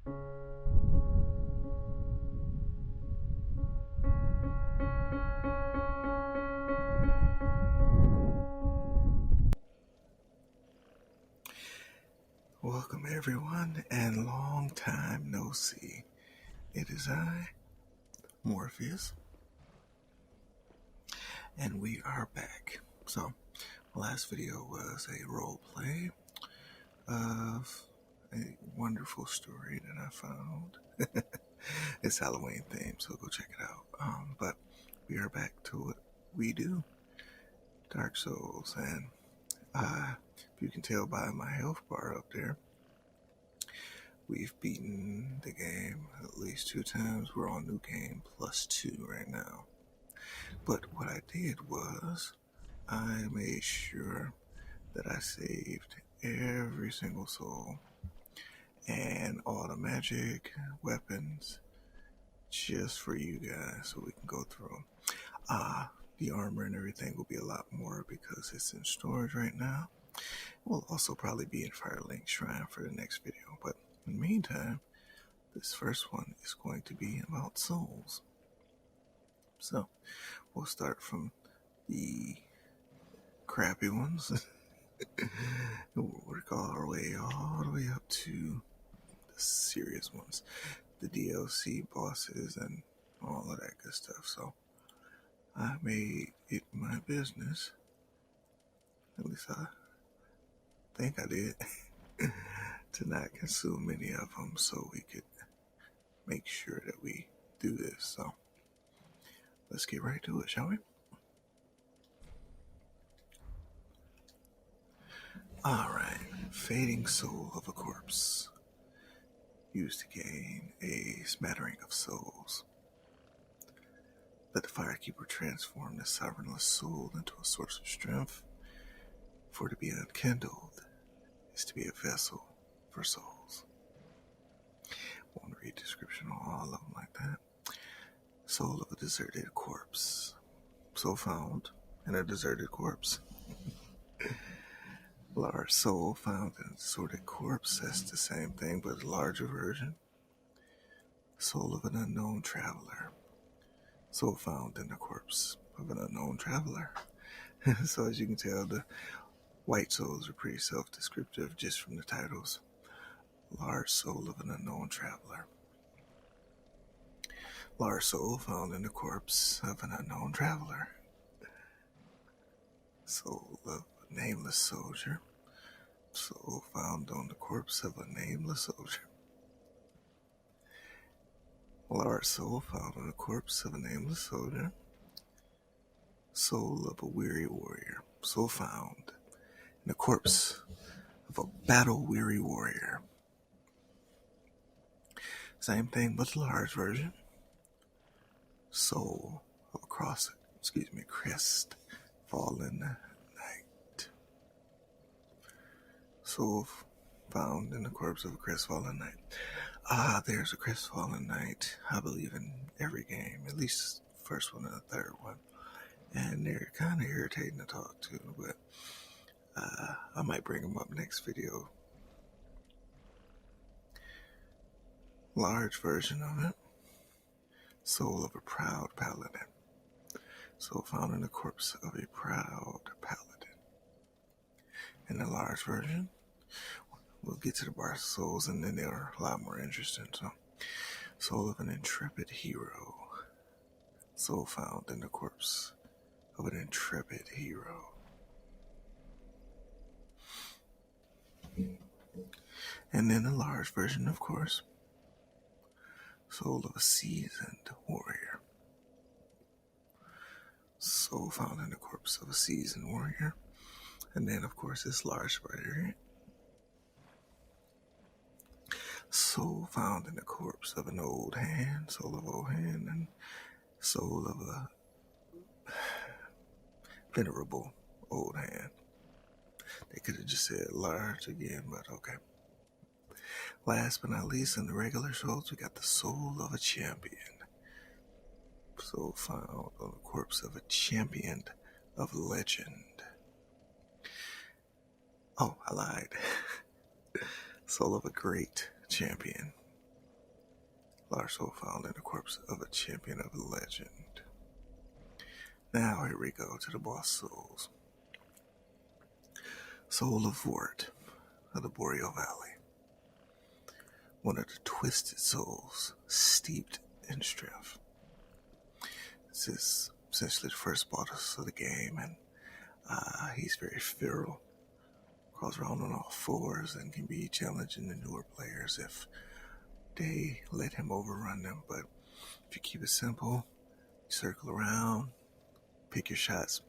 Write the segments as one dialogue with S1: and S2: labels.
S1: Welcome everyone, and long time no see. It is I, Morpheus, and we are back. So, last video was a role play of a wonderful story that I found. It's Halloween themed, so go check it out. But we are back to what we do, Dark Souls, and if you can tell by my health bar up there, we've beaten the game at least 2 times. We're on new game +2 right now. But what I did was I made sure that I saved every single soul and all the magic weapons just for you guys so we can go through. The armor and everything will be a lot more because it's in storage right now. We'll also probably be in Firelink Shrine for the next video, but in the meantime, this first one is going to be about souls. So we'll start from the crappy ones. We'll work our way all the way up to the serious ones, the DLC bosses and all of that good stuff. So I made it my business, at least I think I did, to not consume any of them so we could make sure that we do this. So let's get right to it, shall we? Alright, Fading Soul of a Corpse. Used to gain a smattering of souls. Let the Firekeeper transform the sovereignless soul into a source of strength. For to be unkindled is to be a vessel for souls. Won't read description on all of them like that. Soul of a deserted corpse. Soul found in a deserted corpse. Large soul found in a deserted corpse. That's the same thing, but a larger version. Soul of an unknown traveler. Soul found in the corpse of an unknown traveler. So as you can tell, the white souls are pretty self-descriptive just from the titles. Large soul of an unknown traveler. Large soul found in the corpse of an unknown traveler. Soul of a nameless soldier. Soul found on the corpse of a nameless soldier. Large soul found on the corpse of a nameless soldier. Soul of a weary warrior. Soul found in the corpse of a battle-weary warrior. Same thing, but the large version. Soul of a crest fallen knight. Soul found in the corpse of a crestfallen knight. There's a crestfallen knight, I believe, in every game, at least the first one and the third one. And they're kind of irritating to talk to, but I might bring them up next video. Large version of it. Soul of a proud paladin. Soul found in the corpse of a proud paladin. In the large version, we'll get to the bar souls and then they're a lot more interesting. So, soul of an intrepid hero. Soul found in the corpse of an intrepid hero. And then a large version, of course. Soul of a seasoned warrior. Soul found in the corpse of a seasoned warrior. And then, of course, this large variant. Soul found in the corpse of an old hand. Soul of old hand. And soul of a venerable old hand. They could have just said large again, but okay. Last but not least, in the regular souls, we got the soul of a champion. Soul found on the corpse of a champion of legend. Oh, I lied. Soul of a great champion. Large soul found in the corpse of a champion of legend. Now here we go to the boss souls. Soul of Vort of the Boreal Valley. One of the twisted souls steeped in strength. This is essentially the first boss of the game, and he's very feral. Crawls around on all fours and can be challenging to newer players if they let him overrun them. But if you keep it simple, circle around, pick your shots,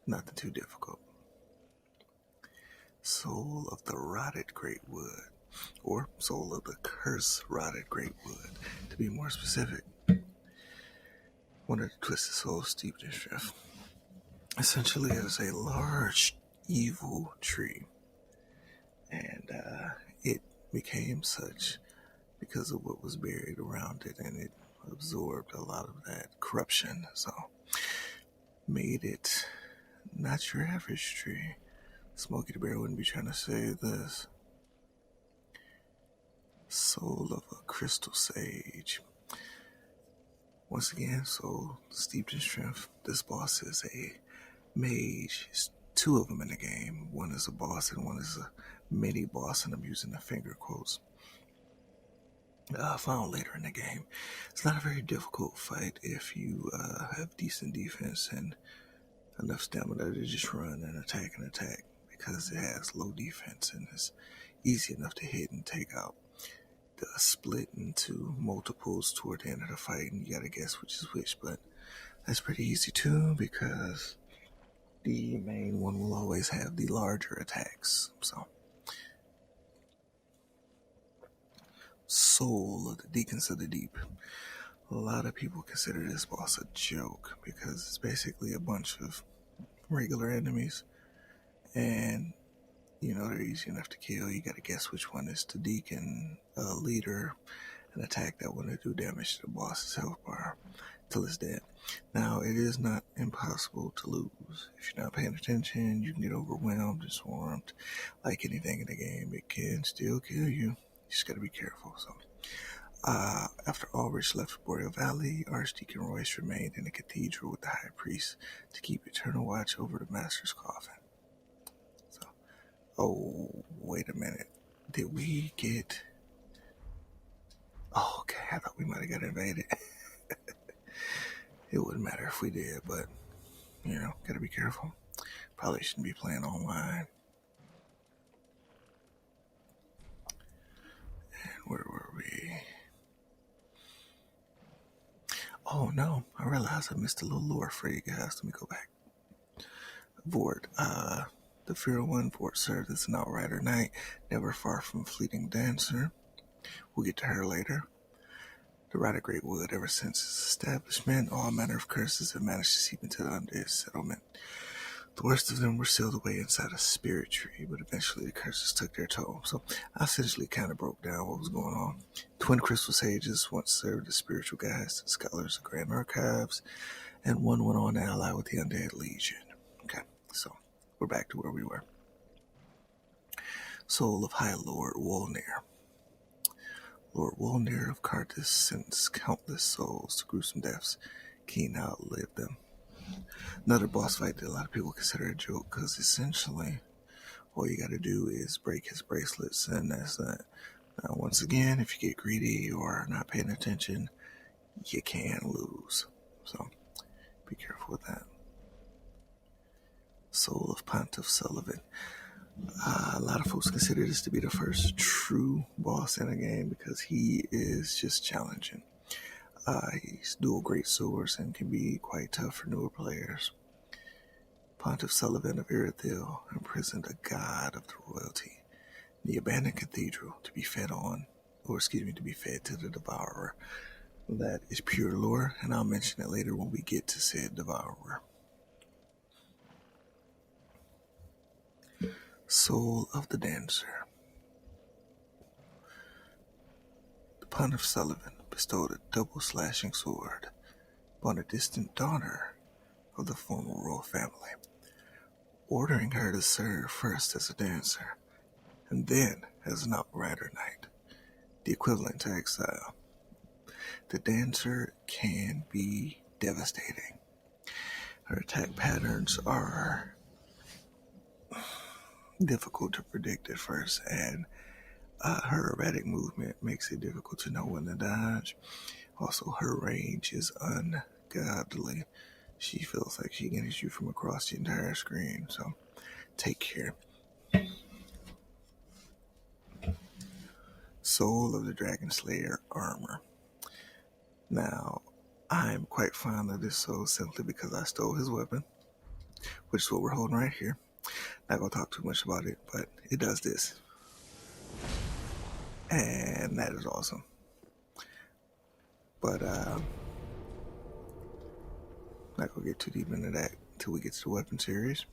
S1: nothing too difficult. Soul of the Rotted Great Wood, or Soul of the Curse Rotted Great Wood, to be more specific. One of the twisted souls steeped in strength. Essentially, it is a large evil tree, and it became such because of what was buried around it, and it absorbed a lot of that corruption, so made it not your average tree. Smokey the Bear wouldn't be trying to say this. Soul of a Crystal Sage. Once again, soul steeped in strength. This boss is a mage. There's two of them in the game. One is a boss and one is a mini boss, and I'm using the finger quotes. Found later in the game. It's not a very difficult fight if you have decent defense and enough stamina to just run and attack, because it has low defense and it's easy enough to hit and take out. The split into multiples toward the end of the fight, and you gotta guess which is which, but that's pretty easy too, because the main one will always have the larger attacks. So, Soul of the Deacons of the Deep. A lot of people consider this boss a joke because it's basically a bunch of regular enemies, and they're easy enough to kill. You gotta guess which one is the Deacon leader and attack that one to do damage to the boss's health bar till it's dead. Now, it is not impossible to lose. If you're not paying attention, you can get overwhelmed and swarmed. Like anything in the game, it can still kill you. You just gotta be careful. So, after Aldridge left Boreal Valley, Archdeacon Royce remained in the cathedral with the high priest to keep eternal watch over the master's coffin. So, oh, wait a minute. Did we get... Oh, okay, I thought we might have got invaded. It wouldn't matter if we did, but, gotta be careful. Probably shouldn't be playing online. And where were we? Oh, no, I realized I missed a little lore for you guys. Let me go back. Vort, the feral one, Vort served as an outrider knight, never far from fleeting dancer. We'll get to her later. The Rotted Great Wood, ever since its establishment, all manner of curses have managed to seep into the undead settlement. The worst of them were sealed away inside a spirit tree, but eventually the curses took their toll. So I essentially kind of broke down what was going on. Twin Crystal Sages once served as spiritual guides to the scholars of Grand Archives, and one went on to ally with the Undead Legion. Okay, so we're back to where we were. Soul of High Lord Wolnir. Lord Wolnir of Carthus sentenced countless souls to gruesome deaths. Keen outlived them. Another boss fight that a lot of people consider a joke, because essentially all you gotta do is break his bracelets, and that's that. Now, once again, if you get greedy or not paying attention, you can lose. So be careful with that. Soul of Pontiff Sullivan. A lot of folks consider this to be the first true boss in a game because he is just challenging. He's dual great swords and can be quite tough for newer players. Pontiff Sullivan of Irithil imprisoned a god of the royalty in the abandoned cathedral to be fed to the devourer. That is pure lore, and I'll mention it later when we get to said devourer. Soul of the Dancer. The Pontiff Sullivan bestowed a double slashing sword upon a distant daughter of the former royal family, ordering her to serve first as a dancer and then as an outrider knight, the equivalent to exile. The dancer can be devastating. Her attack patterns are difficult to predict at first, and her erratic movement makes it difficult to know when to dodge. Also, her range is ungodly. She feels like she can hit you from across the entire screen, so take care. Soul of the Dragon Slayer armor. Now, I'm quite fond of this soul simply because I stole his weapon, which is what we're holding right here. Not gonna talk too much about it, but it does this. And that is awesome. But not gonna get too deep into that until we get to the weapon series.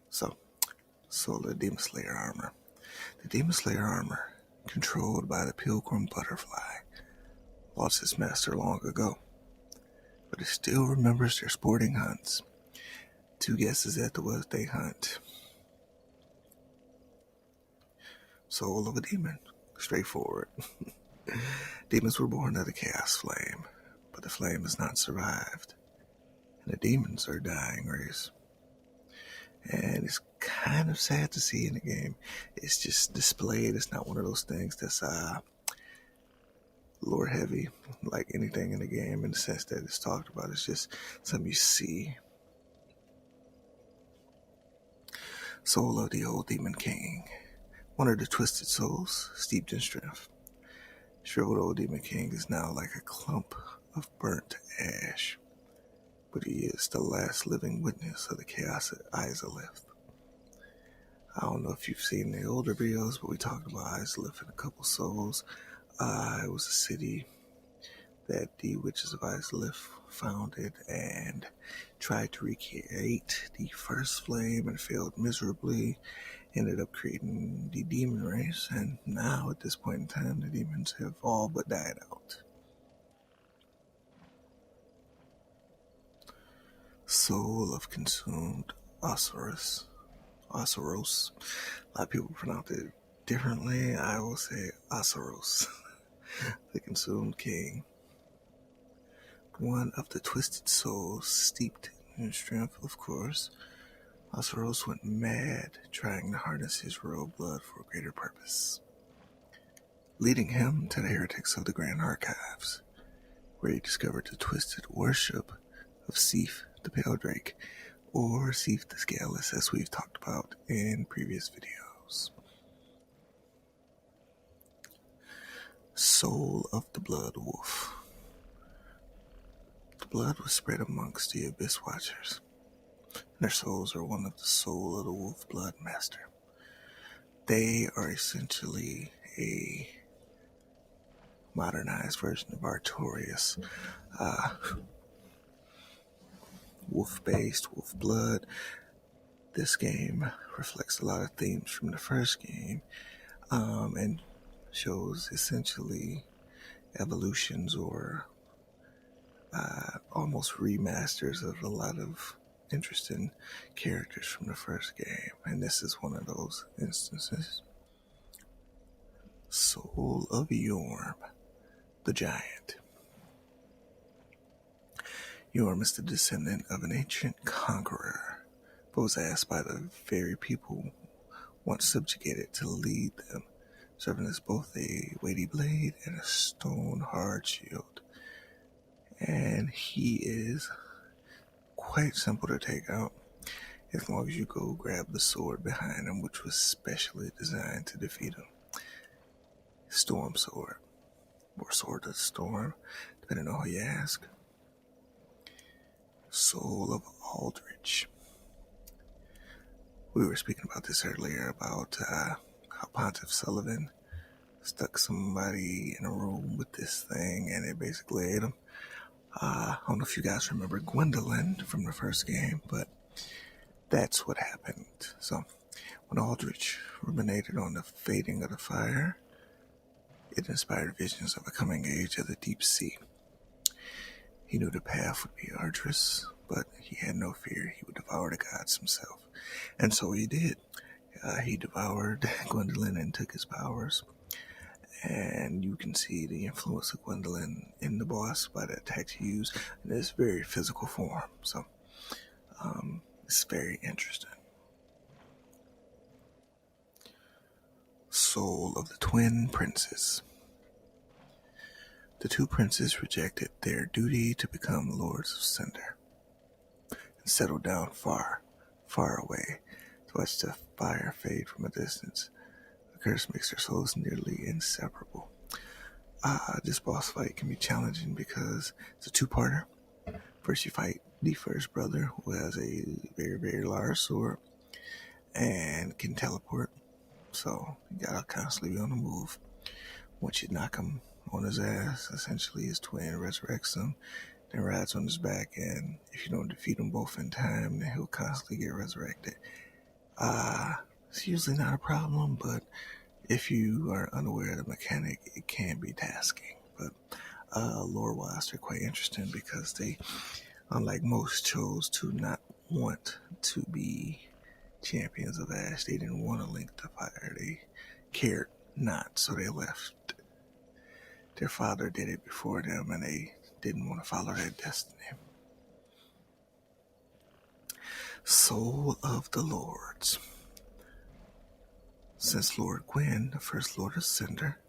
S1: So, Soul of the Demon Slayer armor. The Demon Slayer armor, controlled by the Pilgrim Butterfly, lost its master long ago, but it still remembers their sporting hunts. 2 guesses at what they hunt. Soul of a demon. Straightforward. Demons were born of the Chaos Flame, but the flame has not survived, and the demons are a dying race. And it's kind of sad to see in the game. It's just displayed. It's not one of those things that's lore heavy, like anything in the game, in the sense that it's talked about. It's just something you see. Soul of the Old Demon King. One of the twisted souls, steeped in strength. Shriveled Old Demon King is now like a clump of burnt ash, but he is the last living witness of the chaos at Izalith. I don't know if you've seen the older videos, but we talked about Izalith in a couple souls. It was a city that the Witches of Izalith founded and tried to recreate the first flame and failed miserably. Ended up creating the demon race, and now at this point in time, the demons have all but died out. Soul of Consumed Phosphorus. Phosphorus. A lot of people pronounce it differently. I will say Phosphorus. The Consumed King. One of the twisted souls, steeped in strength, of course. Phosphorus went mad trying to harness his royal blood for a greater purpose, leading him to the heretics of the Grand Archives, where he discovered the twisted worship of Sif the Pale Drake, or Sif the Scaleless, as we've talked about in previous videos. Soul of the Blood Wolf. The blood was spread amongst the Abyss Watchers. Their souls are one of the soul of the Wolf Blood Master. They are essentially a modernized version of Artorias. Wolf-based, wolf blood. This game reflects a lot of themes from the first game, and shows essentially evolutions or almost remasters of a lot of interesting characters from the first game, and this is one of those instances. Soul of Yorm, the Giant. Yorm is the descendant of an ancient conqueror, but was asked by the very people once subjugated to lead them, serving as both a weighty blade and a stone-hard shield. And he is quite simple to take out, as long as you go grab the sword behind him, which was specially designed to defeat him. Storm Sword, or Sword of the Storm, depending on who you ask. Soul of Aldridge. We were speaking about this earlier, about how Pontiff Sullivan stuck somebody in a room with this thing and it basically ate him. I don't know if you guys remember Gwendolyn from the first game, but that's what happened. So, when Aldridge ruminated on the fading of the fire, it inspired visions of a coming age of the deep sea. He knew the path would be arduous, but he had no fear he would devour the gods himself. And so he did. He devoured Gwendolyn and took his powers. And you can see the influence of Gwendolyn in the boss by the attacks he used in this very physical form. So it's very interesting. Soul of the Twin Princes. The two princes rejected their duty to become lords of Cinder and settled down far, far away to watch the fire fade from a distance. The curse makes their souls nearly inseparable. This boss fight can be challenging because it's a two-parter. First, you fight the first brother, who has a very, very large sword and can teleport. So you gotta constantly be on the move. Once you knock him on his ass, essentially his twin resurrects him, then rides on his back, and if you don't defeat them both in time, then he'll constantly get resurrected. It's usually not a problem, but if you are unaware of the mechanic, it can be tasking. But lore-wise, they're quite interesting because they, unlike most, chose to not want to be champions of Ash. They didn't want to link the fire. They cared not, so they left. Their father did it before them, and they didn't want to follow their destiny. Soul of the Lords. Since Lord Gwyn, the first Lord of Cinder,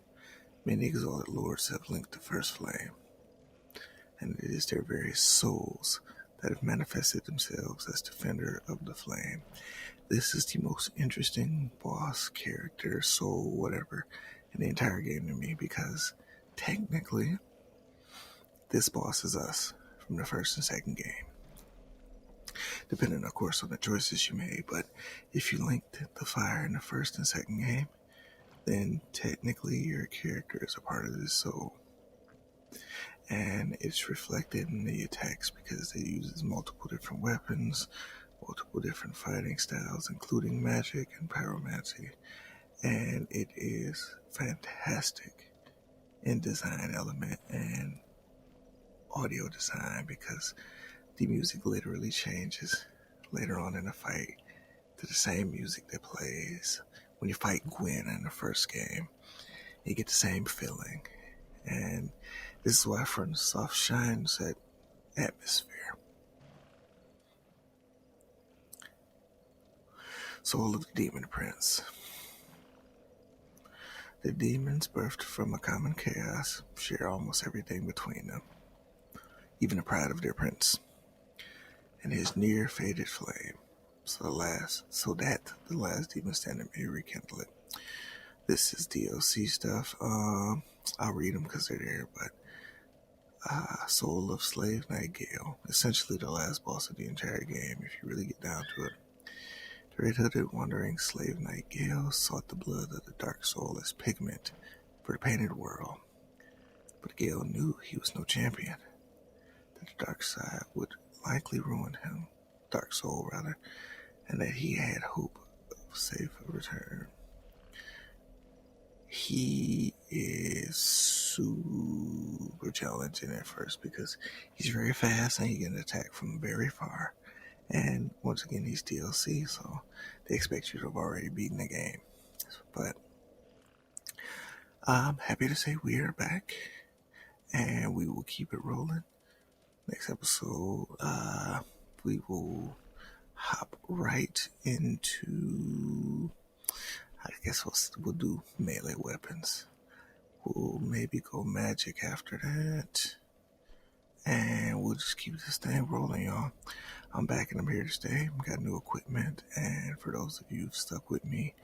S1: many exalted lords have linked the first flame, and it is their very souls that have manifested themselves as defender of the flame. This is the most interesting boss, character, soul, whatever, in the entire game to me, because technically, this boss is us from the first and second game. Depending, of course, on the choices you made, but if you linked the fire in the first and second game, then technically your character is a part of this soul. And it's reflected in the attacks because it uses multiple different weapons, multiple different fighting styles, including magic and pyromancy. And it is fantastic in design element and audio design because the music literally changes later on in the fight to the same music that plays when you fight Gwyn in the first game. You get the same feeling. And this is why FromSoft shines that atmosphere. Soul of the Demon Prince. The demons, birthed from a common chaos, share almost everything between them, even the pride of their prince and his near-faded flame, so that the last demon standing may rekindle it. This is DLC stuff. I'll read them because they're there, but Soul of Slave Knight Gale, essentially the last boss of the entire game, if you really get down to it. The red-hooded wandering slave knight Gale sought the blood of the dark soul as pigment for the painted world. But Gale knew he was no champion, that the dark side would likely ruin him, dark soul rather, and that he had hope of safe return. He is super challenging at first because he's very fast and he can attack from very far. And once again, he's DLC, so they expect you to have already beaten the game. But I'm happy to say we are back, and we will keep it rolling. Next episode, we will hop right into, I guess we'll do melee weapons. We'll maybe go magic after that. And we'll just keep this thing rolling, y'all. I'm back and I'm here to stay. I've got new equipment. And for those of you who've stuck with me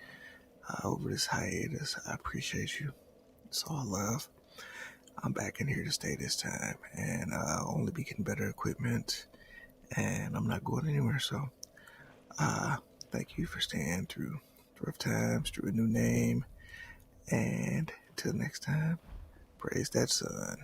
S1: over this hiatus, I appreciate you. It's all love. I'm back in here to stay this time. And I'll only be getting better equipment. And I'm not going anywhere. So thank you for staying through rough times, through a new name. And till next time, praise that sun.